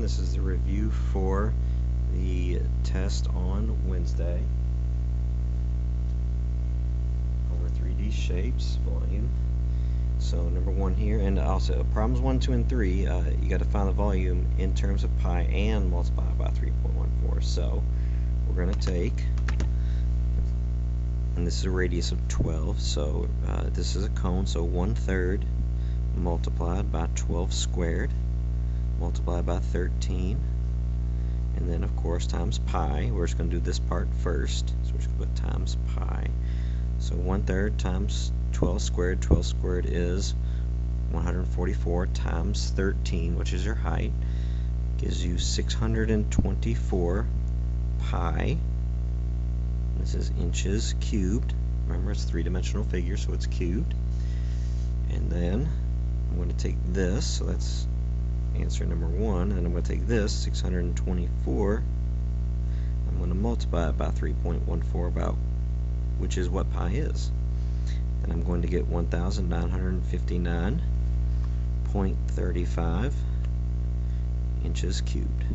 this is the review for the test on Wednesday over 3D shapes, volume. So number one here, and also problems 1, 2, and 3, you got to find the volume in terms of pi and multiply by 3.14. So we're going to take, and this is a radius of 12, so this is a cone, so 1/3 multiplied by 12 squared multiplied by 13, and then of course times pi. We're just going to do this part first, so we're just going to put times pi. So 1/3 times 12 squared, 12 squared is 144 times 13, which is your height, gives you 624 pi. This is inches cubed. Remember, it's a three-dimensional figure, so it's cubed. And then I'm going to take this, so that's answer number 1, and I'm going to take this, 624, I'm going to multiply it by 3.14, about, which is what pi is. And I'm going to get 1,959.35 inches cubed.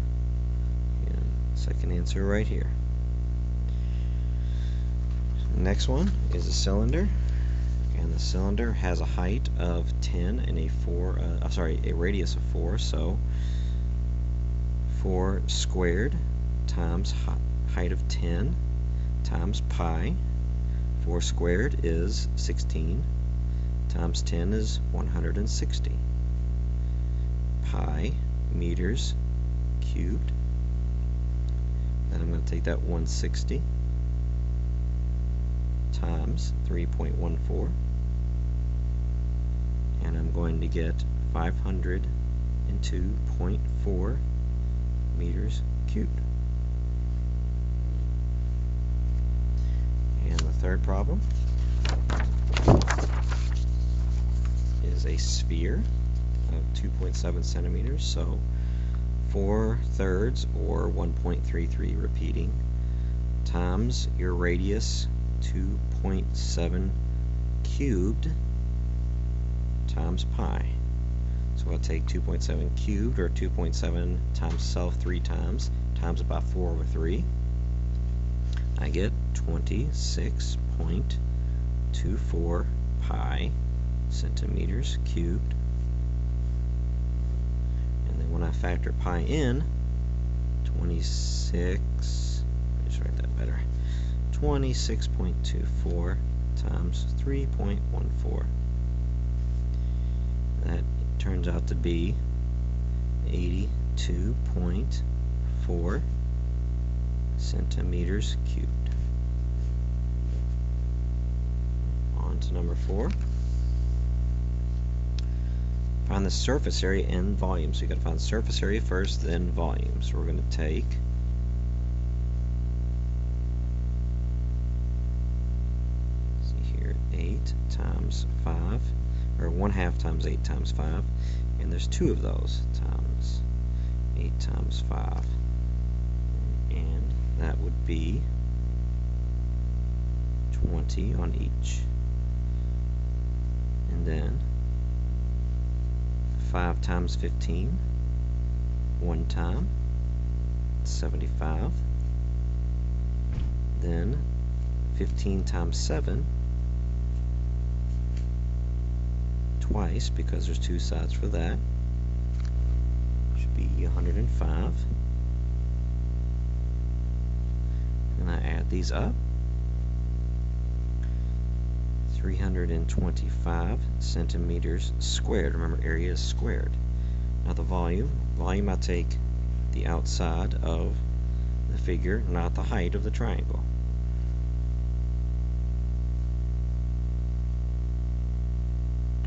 And second answer right here. Next one is a cylinder, and the cylinder has a height of 10 and a radius of 4. So 4 squared times height of 10 times pi. 4 squared is 16 times 10 is 160 pi meters cubed. Then I'm going to take that 160 times 3.14, and I'm going to get 502.4 meters cubed. And the third problem is a sphere of 2.7 centimeters, so 4/3 or 1.33 repeating times your radius 2.7 cubed times pi. So I'll take 2.7 cubed, or 2.7 times self 3 times about 4 over 3. I get 26.24 pi centimeters cubed. And then when I factor pi in, 26.24 times 3.14. That turns out to be 82.4 centimeters cubed. On to number 4. Find the surface area and volume. So you got to find surface area first, then volume. So we're going to take 8 times 5, or 1/2 times 8 times 5, and there's 2 of those, times 8 times 5, and that would be 20 on each. And then 5 times 15, 1 time, 75. Then 15 times 7, twice, because there's 2 sides for that, should be 105. And I add these up, 325 centimeters squared. Remember, area is squared. Now the volume, I take the outside of the figure, not the height of the triangle.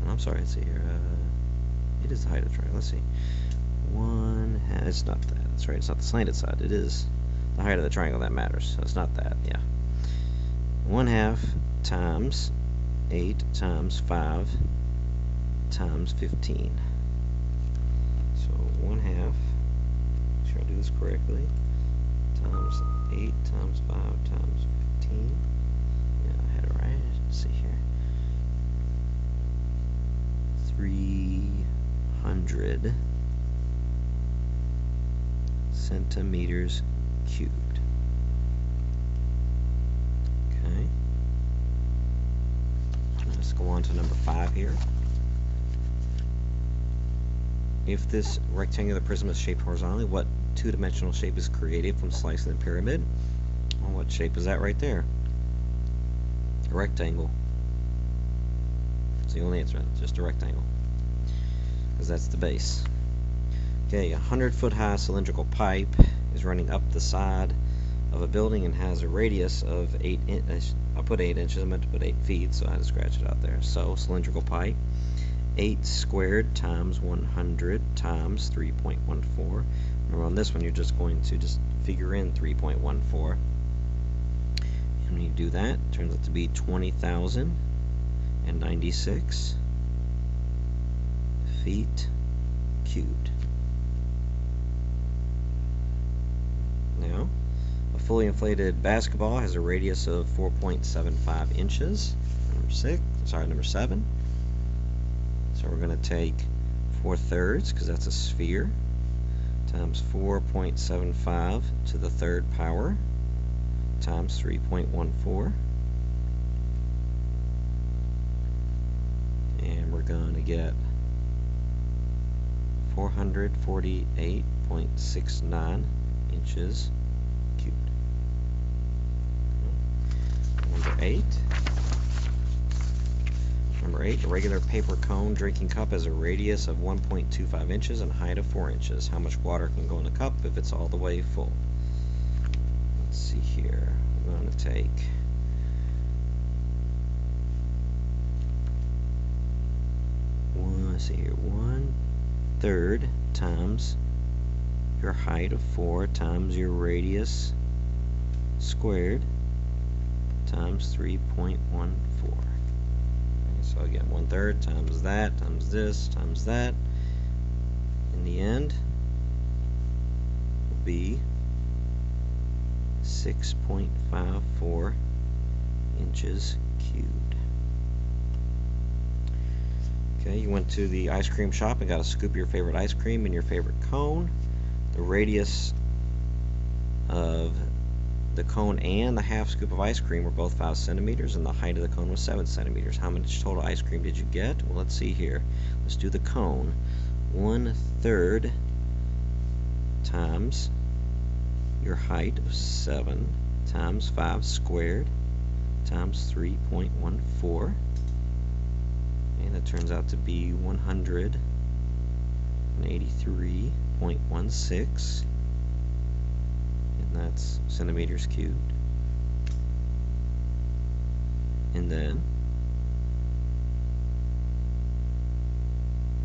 I'm sorry, let's see here. It is the height of the triangle. Let's see. It's not that. That's right. It's not the slanted side. It is the height of the triangle that matters. So it's not that. Yeah. 1/2 times 8 times 5 times 15. So 1/2. Make sure I do this correctly. Times 8 times 5 times 15. Yeah, I had it right. Let's see here. 300 centimeters cubed. Okay. Let's go on to number 5 here. If this rectangular prism is shaped horizontally, what two-dimensional shape is created from slicing the pyramid? Well, what shape is that right there? A rectangle. That's the only answer. It's just a rectangle, because that's the base. Okay, a 100-foot high cylindrical pipe is running up the side of a building and has a radius of 8 inches. I put 8 inches. I meant to put 8 feet, so I had to scratch it out there. So cylindrical pipe. 8 squared times 100 times 3.14. Remember, on this one you're just going to just figure in 3.14. And when you do that, it turns out to be 20,096 feet cubed. Now, a fully inflated basketball has a radius of 4.75 inches. Number 7. So we're going to take 4/3, because that's a sphere, times 4.75 to the third power times 3.14. And we're going to get 448.69 inches cubed. Number 8. Number 8, a regular paper cone drinking cup has a radius of 1.25 inches and a height of 4 inches. How much water can go in the cup if it's all the way full? Let's see here. We're going to take let's see here, 1/3 times your height of 4 times your radius squared times 3.14. So again, 1/3 times that, times this, times that. In the end, will be 6.54 inches cubed. Okay, you went to the ice cream shop and got a scoop of your favorite ice cream in your favorite cone. The radius of the cone and the half scoop of ice cream were both 5 centimeters, and the height of the cone was 7 centimeters. How much total ice cream did you get? Well, let's see here. Let's do the cone. 1/3 times your height of 7 times 5 squared times 3.14. And that turns out to be 183.16. That's centimeters cubed. And then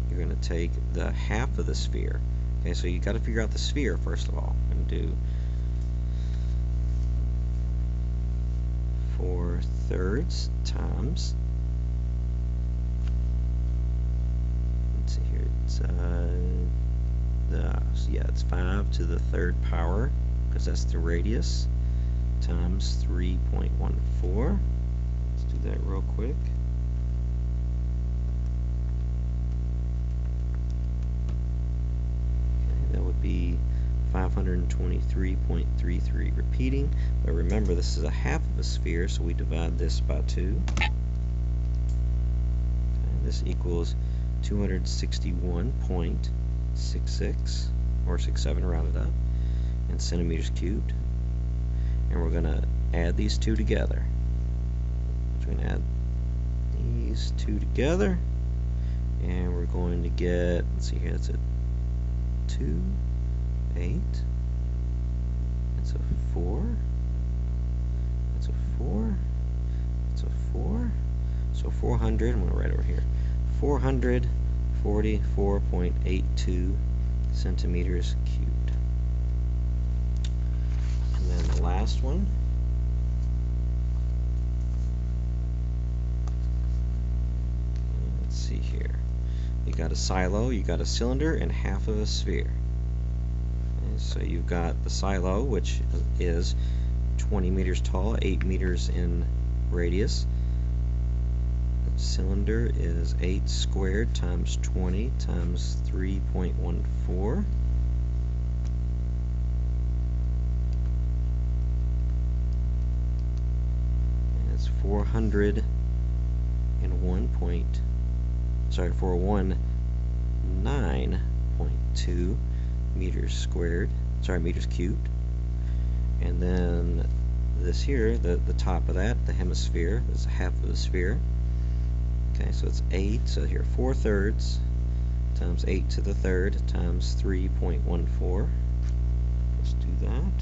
you're going to take the half of the sphere. Okay, so you got to figure out the sphere first of all. I'm going to do 4/3 times, let's see here, it's 5 to the third power, because that's the radius, times 3.14. Let's do that real quick. Okay, that would be 523.33 repeating. But remember, this is a half of a sphere, so we divide this by 2. And this equals 261.66, or 67 rounded up, in centimeters cubed. And we're going to add these two together. So we're going to add these two together, and we're going to get, let's see here, that's a 2, 8, that's a 4, that's a 4, that's a 4, so 400, I'm going to write over here, 444.82 centimeters cubed. And then the last one, let's see here, you got a silo, you got a cylinder, and half of a sphere. And so you've got the silo, which is 20 meters tall, 8 meters in radius. The cylinder is 8 squared times 20 times 3.14. 419.2 meters squared, meters cubed. And then this here, the top of that, the hemisphere, is half of the sphere. Okay, so it's 8, so here 4/3 times 8 to the third times 3.14. Let's do that.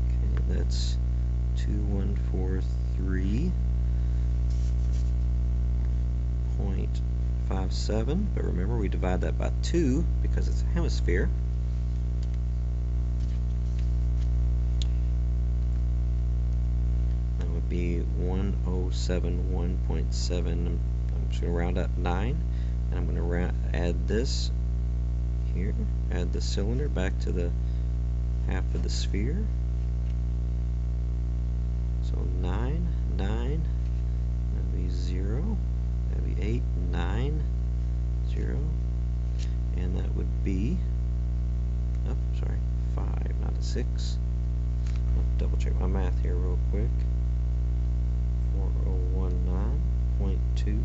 Okay, that's 2143.57, but remember we divide that by 2 because it's a hemisphere. That would be 1071.7. I'm just going to round up 9, and I'm going to add this here, add the cylinder back to the half of the sphere. So 9, 9, that'd be 0, that'd be 8, 9, 0, and that would be, 5, not a 6. I'll double check my math here real quick. 4019.2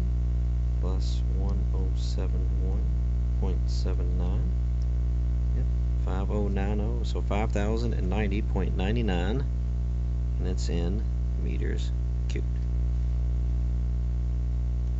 plus 1071.79. Yep, 5090, so 5090.99, and it's in meters cubed.